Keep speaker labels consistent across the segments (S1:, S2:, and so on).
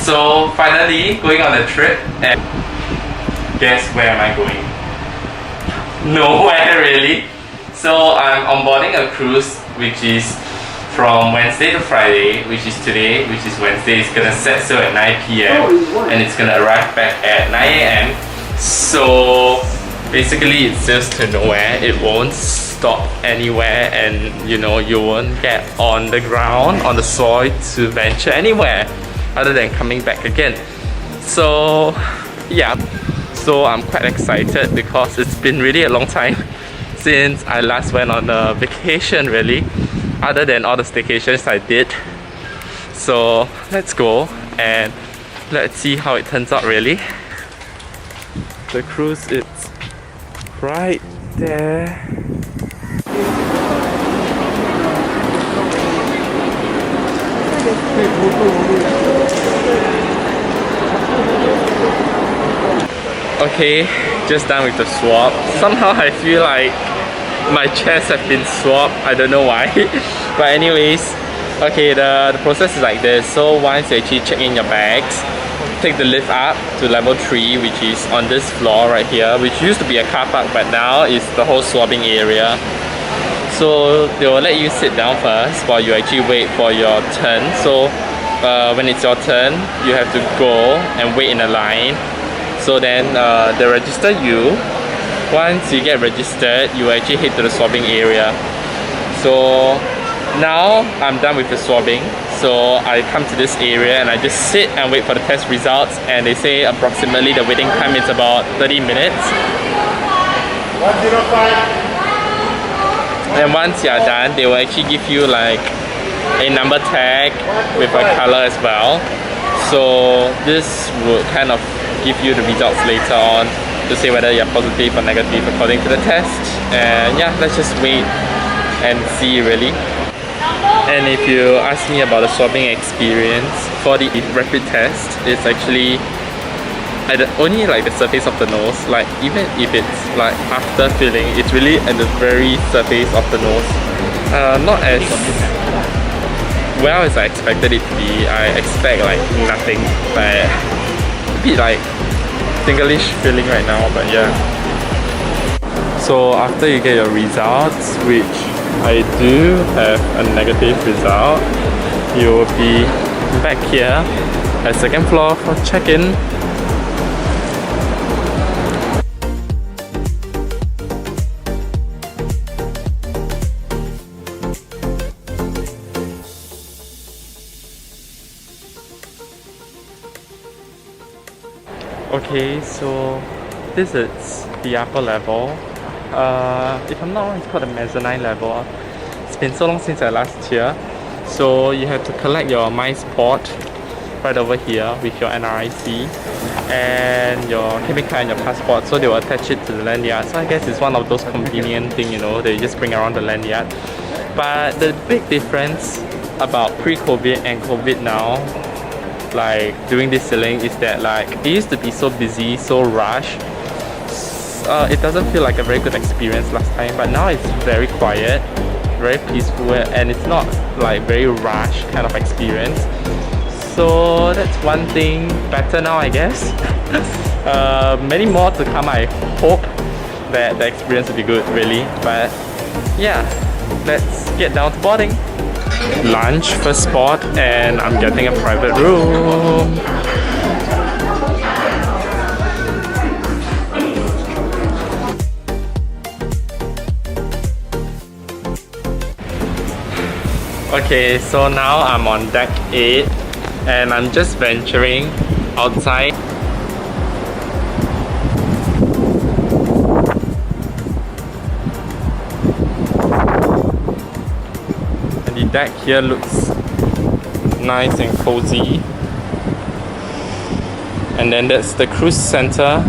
S1: So finally going on a trip, and guess where am I going? Nowhere really. So I'm onboarding a cruise which is from Wednesday to Friday, which is today, which is Wednesday. It's gonna set sail at 9 p.m. and it's gonna arrive back at 9 a.m. So basically it sails to nowhere. It won't stop anywhere, and you know, you won't get on the ground, on the soil to venture anywhere other than coming back again. So yeah, so I'm quite excited because it's been really a long time since I last went on a vacation really, other than all the staycations I did. So let's go and let's see how it turns out really. The cruise is right there. Okay, just done with the swab. Somehow I feel like my chest have been swabbed. I don't know why. But anyways, okay, the process is like this. So once you actually check in your bags, take the lift up to level 3, which is on this floor right here, which used to be a car park, but now is the whole swabbing area. So they will let you sit down first while you actually wait for your turn. So when it's your turn, you have to go and wait in a line. So then they register you. Once you get registered, you actually head to the swabbing area. So now I'm done with the swabbing. So I come to this area and I just sit and wait for the test results, and they say approximately the waiting time is about 30 minutes.
S2: 105.
S1: And once you are done, they will actually give you like a number tag with a color as well. So this would kind of give you the results later on to say whether you're positive or negative according to the test. And yeah, let's just wait and see really. And if you ask me about the swabbing experience for the rapid test, it's actually at only like the surface of the nose. Like even if it's like after filling, it's really at the very surface of the nose. Not as well as I expected it to be. I expect like nothing, but a bit like tinglish feeling right now, but yeah. So after you get your results, which I do have a negative result, you will be back here at second floor for check-in. Okay, so this is the upper level. If I'm not wrong, it's called the mezzanine level. It's been so long since I last here. So you have to collect your MySport right over here with your NRIC and your cabin card and your passport. So they will attach it to the lanyard. So I guess it's one of those convenient things, you know, they just bring around the lanyard. But the big difference about pre-COVID and COVID now, like during this sailing, is that like it used to be so busy, so rushed. It doesn't feel like a very good experience last time, but now it's very quiet, very peaceful, and it's not like very rushed kind of experience. So that's one thing better now, I guess. Many more to come. I hope that the experience will be good really, but yeah, let's get down to boarding. Lunch first spot, and I'm getting a private room. Okay, so now I'm on deck 8 and I'm just venturing outside. The deck here looks nice and cozy, and then that's the cruise center.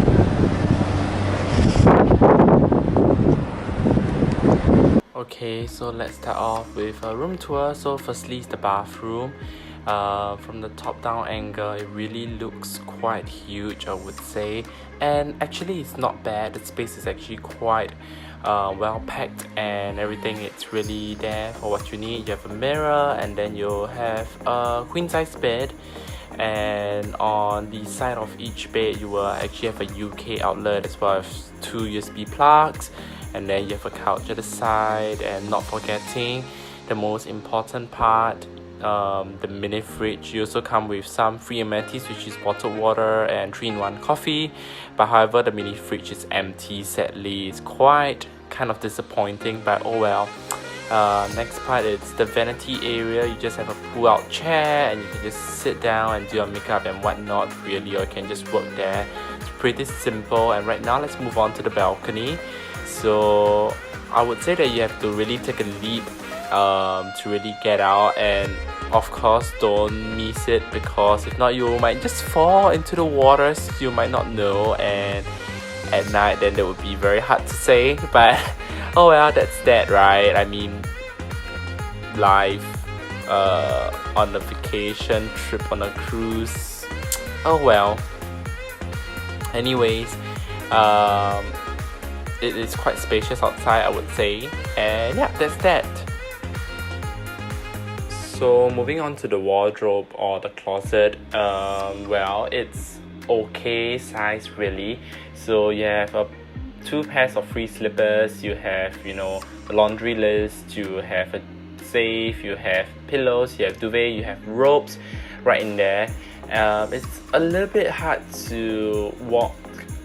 S1: Okay, so let's start off with a room tour. So firstly is the bathroom. From the top down angle, it really looks quite huge, I would say, and actually it's not bad. The space is actually quite well packed and everything. It's really there for what you need. You have a mirror, and then you'll have a queen size bed, and on the side of each bed you will actually have a UK outlet as well as 2 USB plugs, and then you have a couch at the side, and not forgetting the most important part, the mini fridge. You also come with some free amenities, which is bottled water and 3-in-1 coffee, but however the mini fridge is empty sadly. It's quite kind of disappointing, but oh well. Next part is the vanity area. You just have a pull-out chair and you can just sit down and do your makeup and whatnot really, or you can just work there. It's pretty simple. And right now let's move on to the balcony. So I would say that you have to really take a leap to really get out, and of course don't miss it, because if not you might just fall into the waters you might not know, and at night then that would be very hard to say, but oh well, that's that, right? I mean, life on a vacation trip on a cruise, oh well. Anyways, it is quite spacious outside, I would say, and yeah, that's that. So moving on to the wardrobe or the closet, well, it's okay size really. So you have 2 pairs of free slippers, you have, you know, the laundry list, you have a safe, you have pillows, you have duvet, you have robes right in there. It's a little bit hard to walk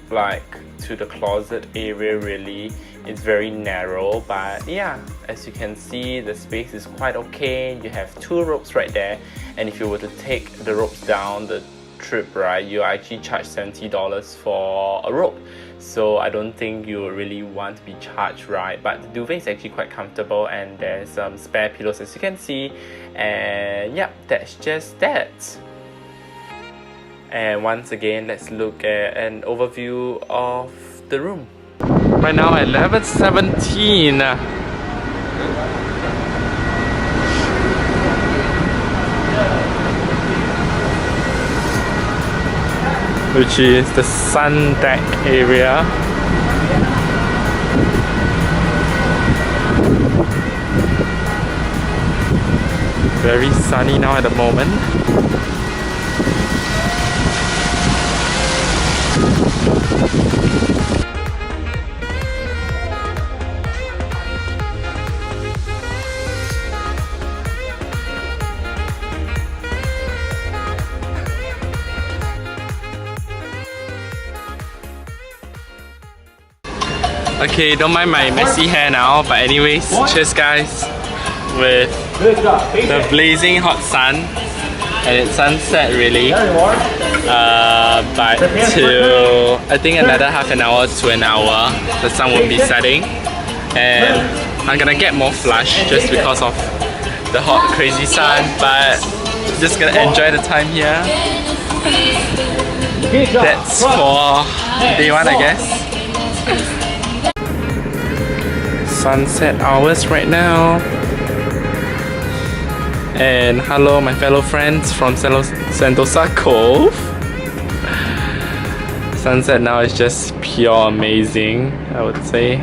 S1: like to the closet area really. It's very narrow, but yeah, as you can see, the space is quite okay. You have 2 ropes right there, and if you were to take the ropes down the trip, right, you actually charge $70 for a rope. So I don't think you really want to be charged, right? But the duvet is actually quite comfortable, and there's some spare pillows as you can see, and yeah, that's just that. And once again, let's look at an overview of the room. Right now at 11:17. Which is the sun deck area. Very sunny now at the moment. Okay, don't mind my messy hair now, but anyways, cheers guys, with the blazing hot sun, and it's sunset really, but till I think another half an hour to an hour the sun will be setting, and I'm gonna get more flush just because of the hot crazy sun, but just gonna enjoy the time here. That's for day 1, I guess. Sunset hours right now, and hello my fellow friends from Sentosa Cove. Sunset now is just pure amazing, I would say.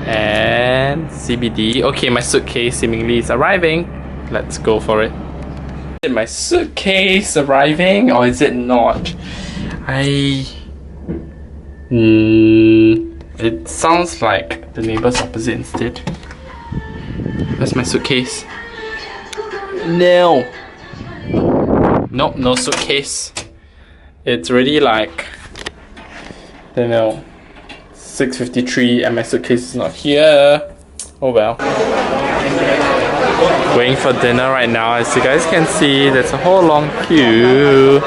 S1: And CBD. Okay, my suitcase seemingly is arriving. Let's go for it. Is my suitcase arriving or is it not? It sounds like the neighbor's opposite instead. Where's my suitcase? No! Nope, no suitcase. It's already like, I don't know, 6:53 and my suitcase is not here. Oh well. Waiting for dinner right now. As you guys can see, there's a whole long queue.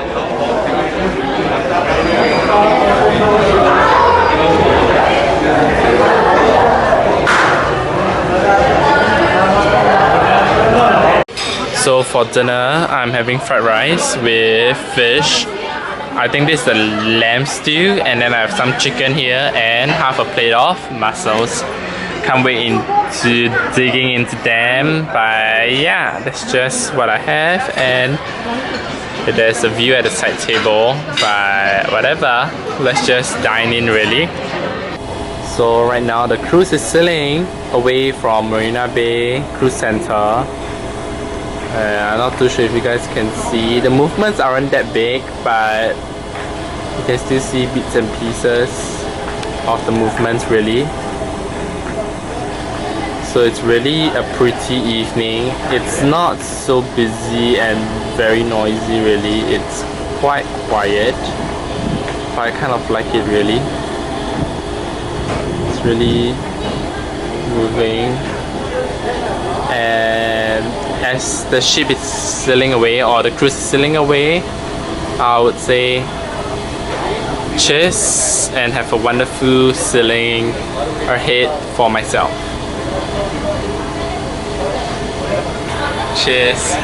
S1: So for dinner, I'm having fried rice with fish. I think this is the lamb stew, and then I have some chicken here and half a plate of mussels. Can't wait into digging into them, but yeah, that's just what I have, and there's a view at the side table, but whatever, let's just dine in really. So right now the cruise is sailing away from Marina Bay Cruise Center. I'm not too sure if you guys can see. The movements aren't that big, but you can still see bits and pieces of the movements really. So it's really a pretty evening. It's not so busy and very noisy really. It's quite quiet, but I kind of like it really. It's really moving, and as the ship is sailing away, or the cruise is sailing away, I would say cheers and have a wonderful sailing ahead for myself. Cheers.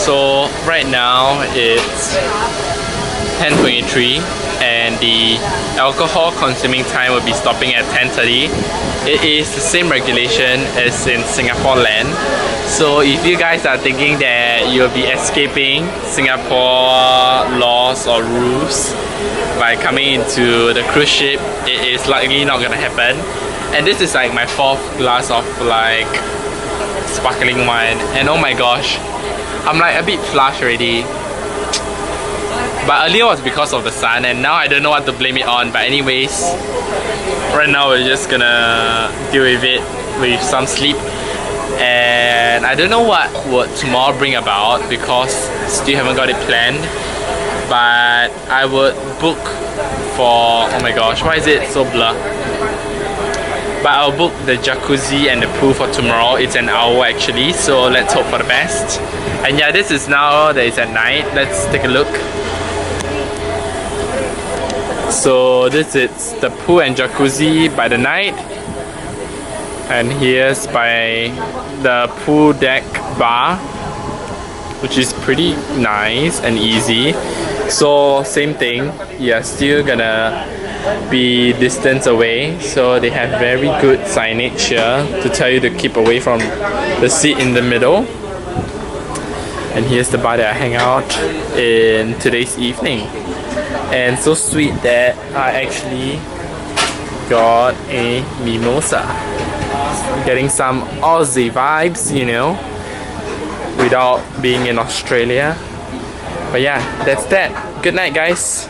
S1: So right now it's 10:23 and the alcohol consuming time will be stopping at 10:30. It is the same regulation as in Singapore land. So if you guys are thinking that you'll be escaping Singapore laws or rules by coming into the cruise ship, it is likely not gonna happen. And this is like my 4th glass of like sparkling wine, and oh my gosh, I'm like a bit flushed already. But earlier was because of the sun, and now I don't know what to blame it on. But anyways, right now we're just gonna deal with it with some sleep. And I don't know what would tomorrow bring about because still haven't got it planned. But I would book for, oh my gosh, why is it so blur? But I'll book the jacuzzi and the pool for tomorrow. It's an hour actually, so let's hope for the best. And yeah, this is now that it's at night. Let's take a look. So this is the pool and jacuzzi by the night. And here's by the pool deck bar, which is pretty nice and easy. So same thing, you're still gonna be distance away, so they have very good signage here to tell you to keep away from the seat in the middle. And here's the bar that I hang out in today's evening. And so sweet that I actually got a mimosa. Getting some Aussie vibes, you know, without being in Australia. But yeah, that's that. Good night, guys.